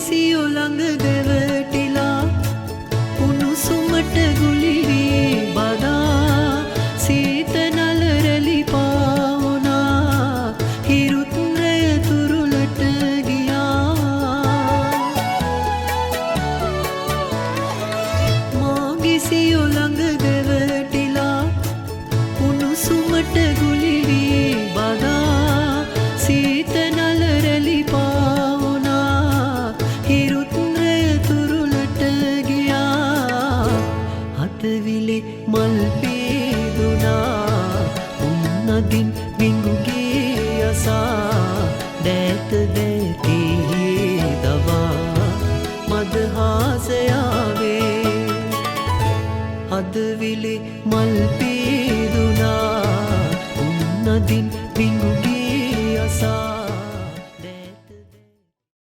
සියු ළඟ දෙවටිලා උණුසුමට ගුලි වී බදා සීත නල රැලි පාවුනා හිරුත් රැය තුරුලට ගියා මාගේ සියු ළඟ දෙවටිලා උණුසුමට ගුලි වී බදා සීත නල රැලි හතවිලි මල් පේදුනා උන්නදින් විඟුගේ අසා දෑත දැතී දවා මදහාසයාවේ හදවිලි මල් පේදුනා උන්නදින් විඟුගේ අසා